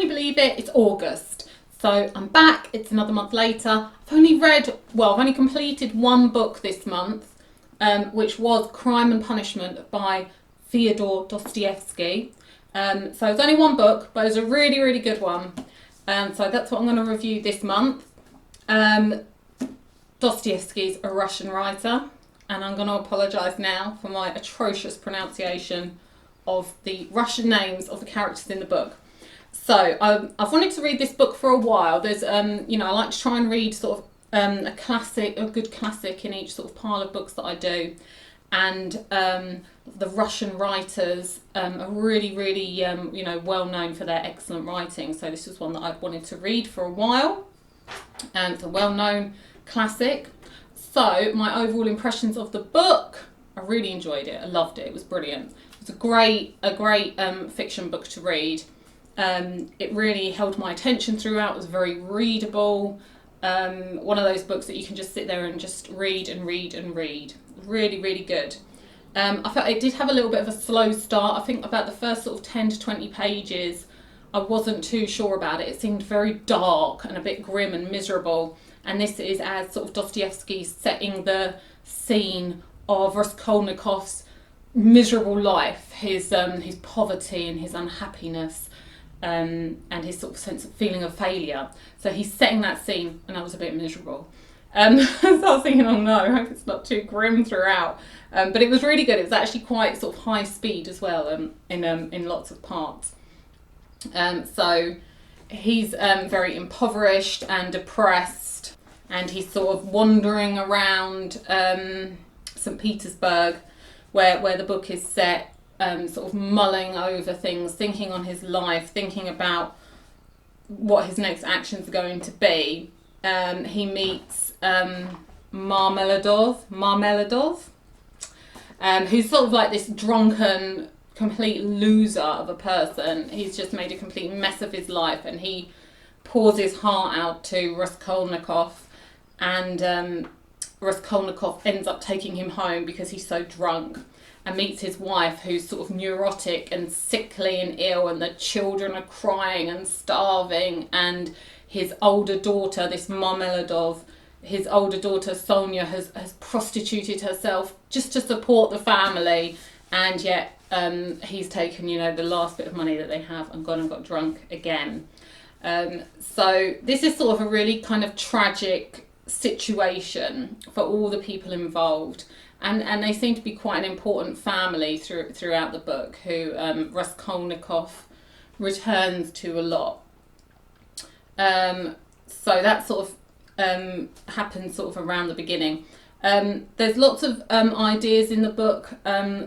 you believe it, it's August. So I'm back, it's another month later. I've only completed one book this month, which was Crime and Punishment by Fyodor Dostoevsky. So it's only one book, but it's a really, really good one. So that's what I'm going to review this month. Dostoevsky's a Russian writer, and I'm going to apologise now for my atrocious pronunciation of the Russian names of the characters in the book. So I've wanted to read this book for a while. There's, I like to try and read sort of a good classic in each sort of pile of books that I do. And the Russian writers are really, really, well known for their excellent writing. So this is one that I've wanted to read for a while. And it's a well-known classic. So my overall impressions of the book, I really enjoyed it. I loved it. It was brilliant. It was a great fiction book to read. It really held my attention throughout. It was very readable. One of those books that you can just sit there and just read and read and read. Really, really good. I felt it did have a little bit of a slow start. I think about the first sort of 10 to 20 pages, I wasn't too sure about it. It seemed very dark and a bit grim and miserable. And this is as sort of Dostoevsky setting the scene of Raskolnikov's miserable life, his poverty and his unhappiness, and his sort of sense of feeling of failure. So he's setting that scene, and I was a bit miserable. So I was thinking, oh no, I hope it's not too grim throughout. But it was really good. It was actually quite sort of high speed as well, in lots of parts. So he's very impoverished and depressed, and he's sort of wandering around St. Petersburg, where the book is set, sort of mulling over things, thinking on his life, thinking about what his next actions are going to be. He meets Marmeladov, who's sort of like this drunken, complete loser of a person. He's just made a complete mess of his life, and he pours his heart out to Raskolnikov, and Raskolnikov ends up taking him home because he's so drunk, and meets his wife, who's sort of neurotic and sickly and ill, and the children are crying and starving, and his older daughter, this Marmeladov, his older daughter Sonia has prostituted herself just to support the family, and yet he's taken, the last bit of money that they have and gone and got drunk again. So this is sort of a really kind of tragic situation for all the people involved, and they seem to be quite an important family throughout the book, who Raskolnikov returns to a lot. So that sort of happens sort of around the beginning. There's lots of ideas in the book,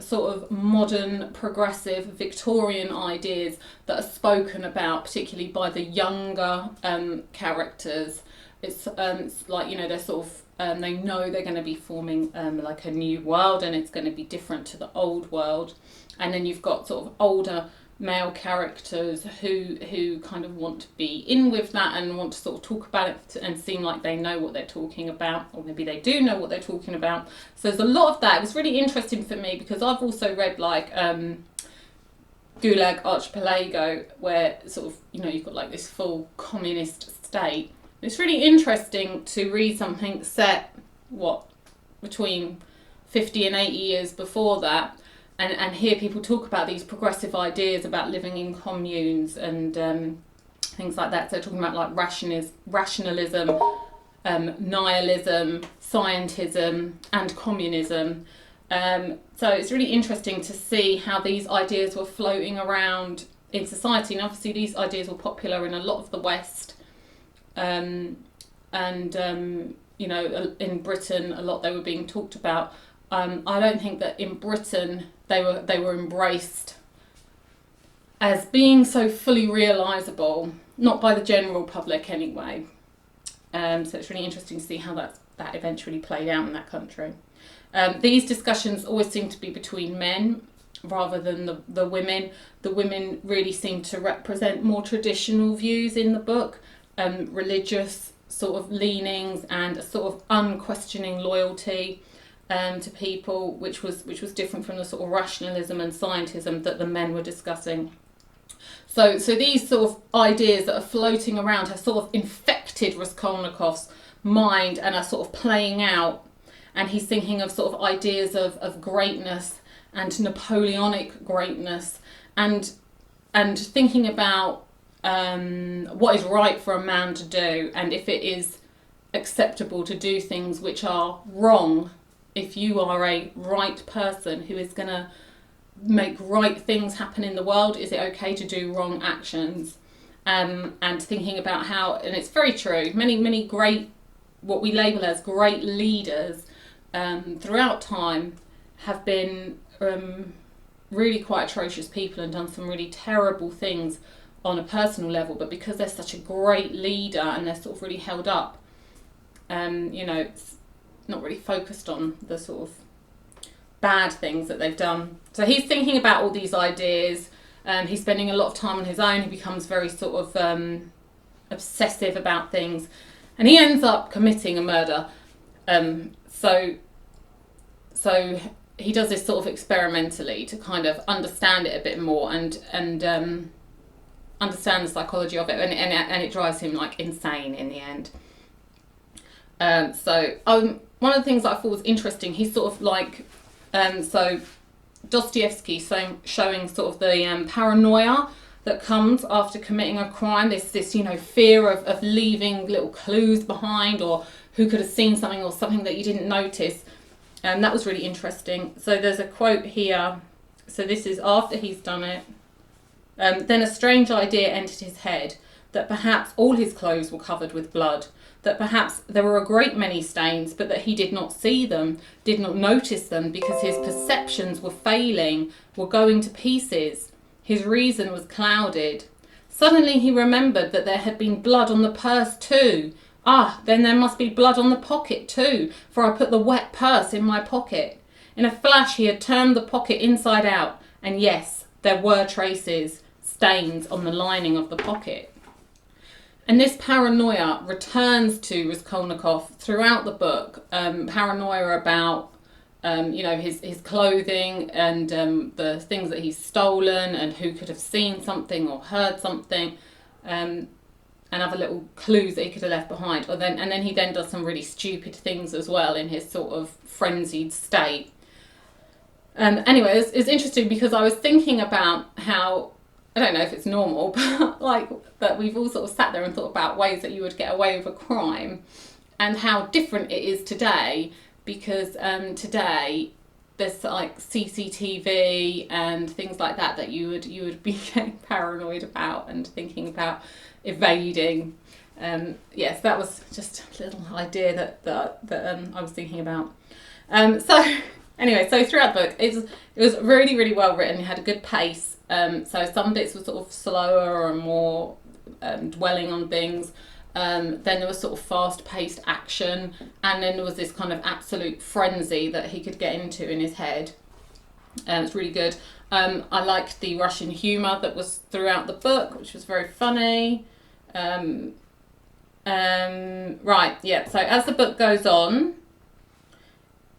sort of modern, progressive, Victorian ideas that are spoken about, particularly by the younger characters. It's like, they're sort of, they know they're going to be forming like a new world, and it's going to be different to the old world. And then you've got sort of older male characters who kind of want to be in with that and want to sort of talk about it and seem like they know what they're talking about, or maybe they do know what they're talking about. So there's a lot of that. It was really interesting for me because I've also read like Gulag Archipelago, where sort of, you've got like this full communist state. It's really interesting to read something set, between 50 and 80 years before that, and hear people talk about these progressive ideas about living in communes and things like that. So talking about like rationalism, nihilism, scientism, and communism. So it's really interesting to see how these ideas were floating around in society. And obviously these ideas were popular in a lot of the West. In Britain, a lot they were being talked about. I don't think that in Britain they were embraced as being so fully realisable, not by the general public anyway. So it's really interesting to see how that eventually played out in that country. These discussions always seem to be between men rather than the women. The women really seem to represent more traditional views in the book, religious sort of leanings and a sort of unquestioning loyalty to people, which was different from the sort of rationalism and scientism that the men were discussing. So these sort of ideas that are floating around have sort of infected Raskolnikov's mind and are sort of playing out. And he's thinking of sort of ideas of greatness and Napoleonic greatness, and thinking about what is right for a man to do, and if it is acceptable to do things which are wrong. If you are a right person who is going to make right things happen in the world, is it okay to do wrong actions? And thinking about how, and it's very true, many great, what we label as great leaders throughout time have been really quite atrocious people and done some really terrible things on a personal level, but because they're such a great leader and they're sort of really held up, it's not really focused on the sort of bad things that they've done. So he's thinking about all these ideas. He's spending a lot of time on his own. He becomes very sort of obsessive about things, and he ends up committing a murder. So he does this sort of experimentally to kind of understand it a bit more and understand the psychology of it, and it drives him like insane in the end. One of the things that I thought was interesting, he's sort of like, so Dostoevsky showing sort of the paranoia that comes after committing a crime, this fear of leaving little clues behind, or who could have seen something, or something that you didn't notice. That was really interesting. So there's a quote here. So this is after he's done it. Then a strange idea entered his head, that perhaps all his clothes were covered with blood, that perhaps there were a great many stains, but that he did not see them, did not notice them, because his perceptions were failing, were going to pieces. His reason was clouded. Suddenly he remembered that there had been blood on the purse too. Ah, then there must be blood on the pocket too, for I put the wet purse in my pocket. In a flash he had turned the pocket inside out, and yes, there were traces, stains on the lining of the pocket. And this paranoia returns to Raskolnikov throughout the book. Paranoia about, his clothing and the things that he's stolen, and who could have seen something or heard something, and other little clues that he could have left behind. And then he does some really stupid things as well in his sort of frenzied state. Anyway, it's interesting because I was thinking about how, I don't know if it's normal, but we've all sort of sat there and thought about ways that you would get away with a crime, and how different it is today, because today there's like CCTV and things like that you would be getting paranoid about and thinking about evading. Yes, that was just a little idea that I was thinking about. So throughout the book, it was really, really well written. It had a good pace. So some bits were sort of slower and more dwelling on things. Then there was sort of fast-paced action, and then there was this kind of absolute frenzy that he could get into in his head. It's really good. I liked the Russian humour that was throughout the book, which was very funny. So as the book goes on,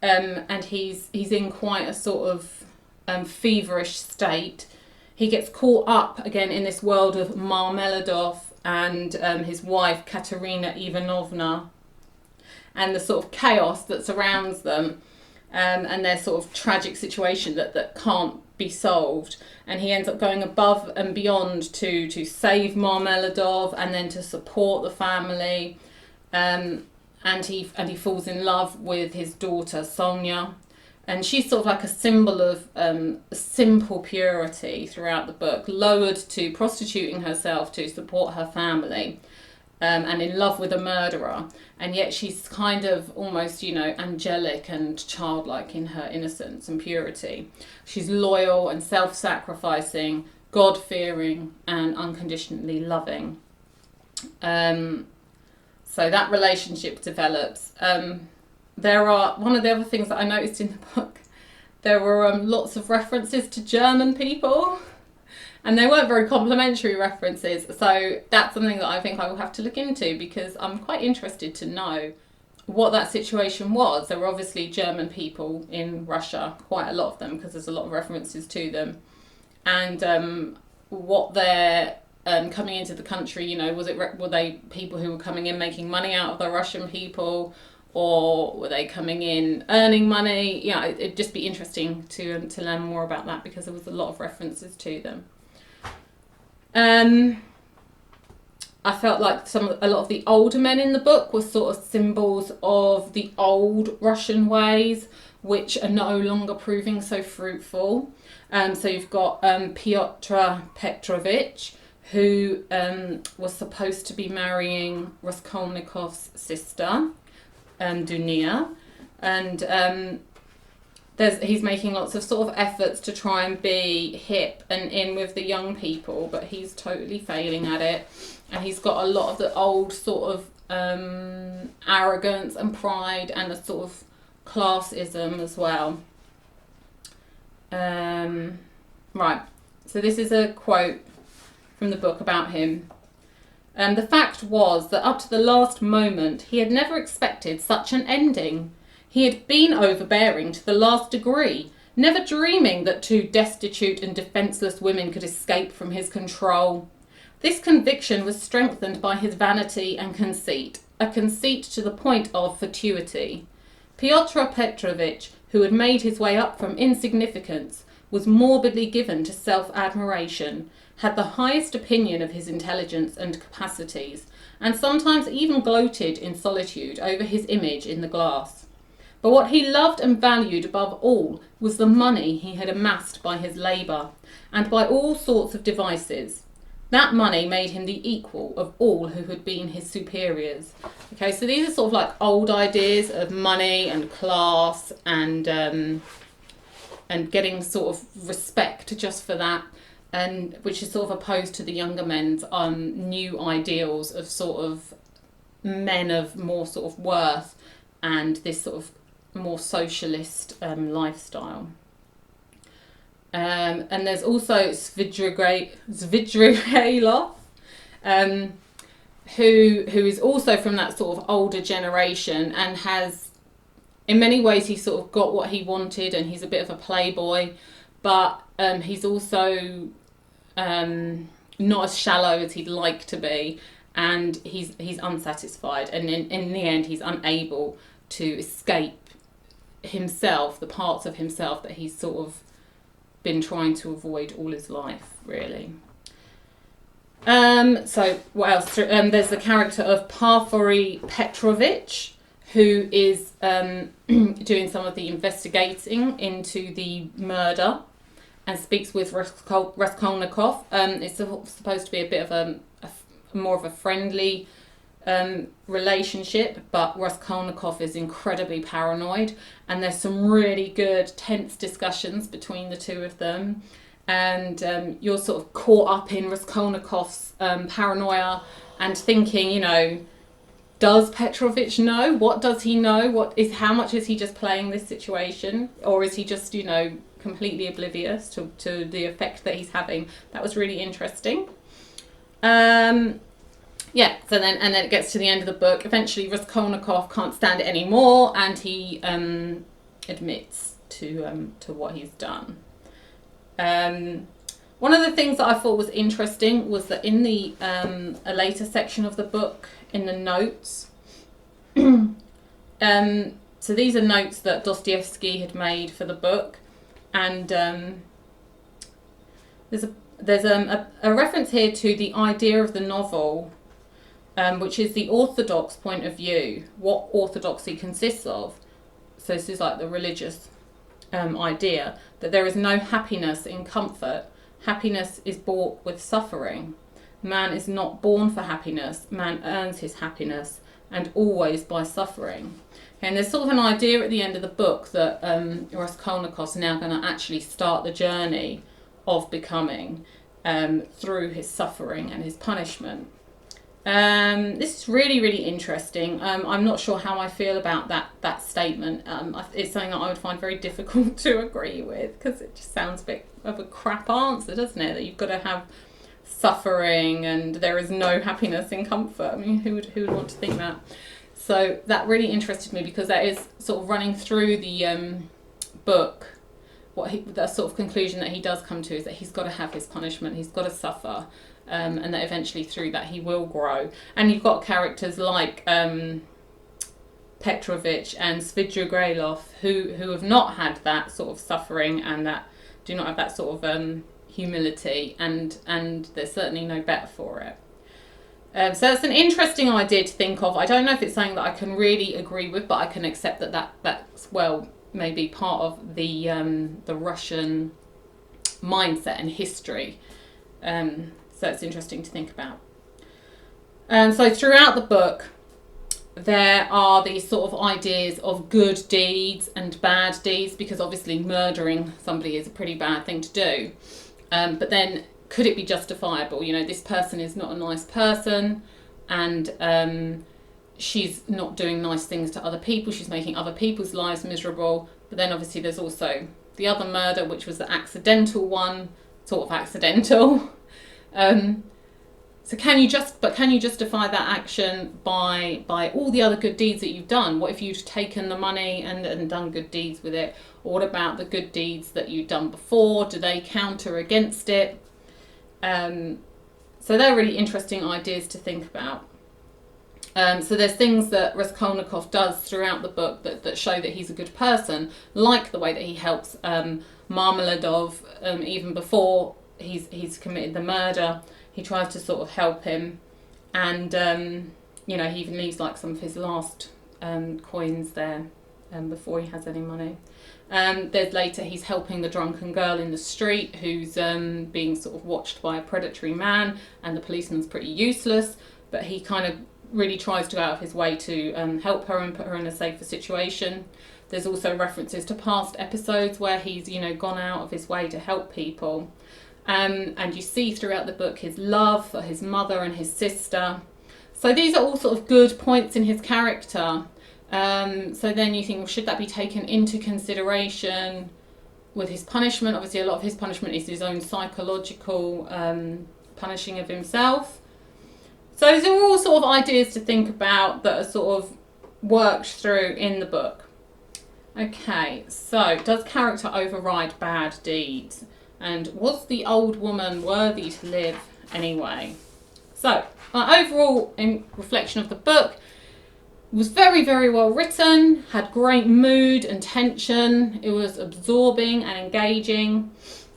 and he's in quite a sort of feverish state, he gets caught up again in this world of Marmeladov and his wife Katerina Ivanovna, and the sort of chaos that surrounds them, and their sort of tragic situation that can't be solved. And he ends up going above and beyond to save Marmeladov and then to support the family. And he falls in love with his daughter Sonia, and she's sort of like a symbol of simple purity throughout the book, lowered to prostituting herself to support her family, and in love with a murderer, and yet she's kind of almost, angelic and childlike in her innocence and purity. She's loyal and self-sacrificing, God-fearing and unconditionally loving. So that relationship develops. One of the other things that I noticed in the book, there were lots of references to German people, and they weren't very complimentary references. So that's something that I think I will have to look into, because I'm quite interested to know what that situation was. There were obviously German people in Russia, quite a lot of them, because there's a lot of references to them. And what they're coming into the country, you know, were they people who were coming in making money out of the Russian people, or were they coming in earning money? Yeah, it'd just be interesting to learn more about that, because there was a lot of references to them. I felt like a lot of the older men in the book were sort of symbols of the old Russian ways, which are no longer proving so fruitful. So you've got Pyotr Petrovich, who was supposed to be marrying Raskolnikov's sister, Dunia, and he's making lots of sort of efforts to try and be hip and in with the young people, but he's totally failing at it. And he's got a lot of the old sort of arrogance and pride and a sort of classism as well. Right, so this is a quote from the book about him. The fact was that up to the last moment he had never expected such an ending. He had been overbearing to the last degree, never dreaming that two destitute and defenceless women could escape from his control. This conviction was strengthened by his vanity and conceit, a conceit to the point of fatuity. Pyotr Petrovich, who had made his way up from insignificance, was morbidly given to self-admiration, had the highest opinion of his intelligence and capacities, and sometimes even gloated in solitude over his image in the glass. But what he loved and valued above all was the money he had amassed by his labour, and by all sorts of devices. That money made him the equal of all who had been his superiors. Okay, so these are sort of like old ideas of money and class and getting sort of respect just for that, and which is sort of opposed to the younger men's new ideals of sort of men of more sort of worth and this sort of more socialist lifestyle. And there's also Svidrigailov, who is also from that sort of older generation and has, in many ways, he sort of got what he wanted, and he's a bit of a playboy, but he's also not as shallow as he'd like to be, and he's unsatisfied, and in the end he's unable to escape himself, the parts of himself that he's sort of been trying to avoid all his life, really. So what else? There's the character of Porfiry Petrovich, who is doing some of the investigating into the murder and speaks with Raskolnikov. It's supposed to be a bit of more of a friendly relationship, but Raskolnikov is incredibly paranoid, and there's some really good tense discussions between the two of them, and you're sort of caught up in Raskolnikov's paranoia and thinking, you know, does Petrovich know? What does he know? How much is he just playing this situation, or is he just, you know, completely oblivious to the effect that he's having? That was really interesting. Yeah, so then it gets to the end of the book. Eventually Raskolnikov can't stand it anymore, and he admits to what he's done. One of the things that I thought was interesting was that in the a later section of the book, in the notes, so these are notes that Dostoevsky had made for the book, and there's a reference here to the idea of the novel, which is the orthodox point of view, what orthodoxy consists of. So this is like the religious idea, that there is no happiness in comfort. Happiness is bought with suffering. Man is not born for happiness. Man earns his happiness, and always by suffering. And there's sort of an idea at the end of the book that Raskolnikov's now going to actually start the journey of becoming through his suffering and his punishment. This is really, really interesting. I'm not sure how I feel about that statement. It's something that I would find very difficult to agree with, because it just sounds a bit of a crap answer, doesn't it? That you've got to have suffering and there is no happiness in comfort. I mean, who would want to think that? So that really interested me, because that is sort of running through the book. the sort of conclusion that he does come to is that he's got to have his punishment, he's got to suffer, and that eventually through that he will grow. And you've got characters like Petrovich and Svidrigailov who have not had that sort of suffering and that do not have that sort of humility, and they're certainly no better for it. So it's an interesting idea to think of. I don't know if it's something that I can really agree with, but I can accept that's well maybe part of the Russian mindset and history. So it's interesting to think about. So throughout the book, there are these sort of ideas of good deeds and bad deeds, because obviously murdering somebody is a pretty bad thing to do. But then, could it be justifiable? You know, this person is not a nice person, and she's not doing nice things to other people. She's making other people's lives miserable. But then obviously there's also the other murder, which was the accidental one, sort of accidental. So can you justify that action by all the other good deeds that you've done? What if you'd taken the money and done good deeds with it? Or what about the good deeds that you've done before? Do they counter against it? So they're really interesting ideas to think about. So there's things that Raskolnikov does throughout the book that show that he's a good person, like the way that he helps Marmeladov even before he's committed the murder. He tries to sort of help him, and he even leaves like some of his last coins there before he has any money. There's later he's helping the drunken girl in the street who's being sort of watched by a predatory man, and the policeman's pretty useless, but he kind of really tries to go out of his way to help her and put her in a safer situation. There's also references to past episodes where he's gone out of his way to help people. And you see throughout the book his love for his mother and his sister. So these are all sort of good points in his character. So then you think, well, should that be taken into consideration with his punishment? Obviously, a lot of his punishment is his own psychological punishing of himself. So these are all sort of ideas to think about that are sort of worked through in the book. Okay, so does character override bad deeds? And was the old woman worthy to live anyway? So, my overall reflection of the book was very, very well written, had great mood and tension. It was absorbing and engaging.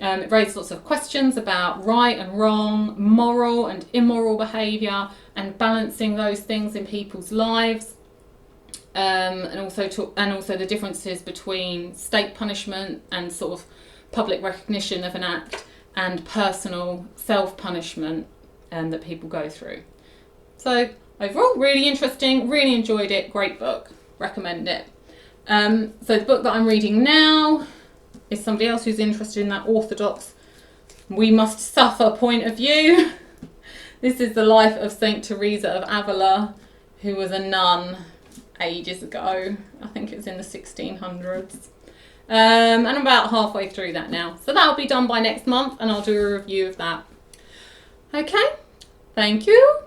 It raised lots of questions about right and wrong, moral and immoral behaviour, and balancing those things in people's lives. And also the differences between state punishment and sort of public recognition of an act and personal self-punishment that people go through. So overall, really interesting, really enjoyed it, great book, recommend it. So the book that I'm reading now is somebody else who's interested in that orthodox we must suffer point of view. This is the life of Saint Teresa of Avila, who was a nun ages ago. I think it was in the 1600s. And I'm about halfway through that now. So that'll be done by next month, and I'll do a review of that. Okay, thank you.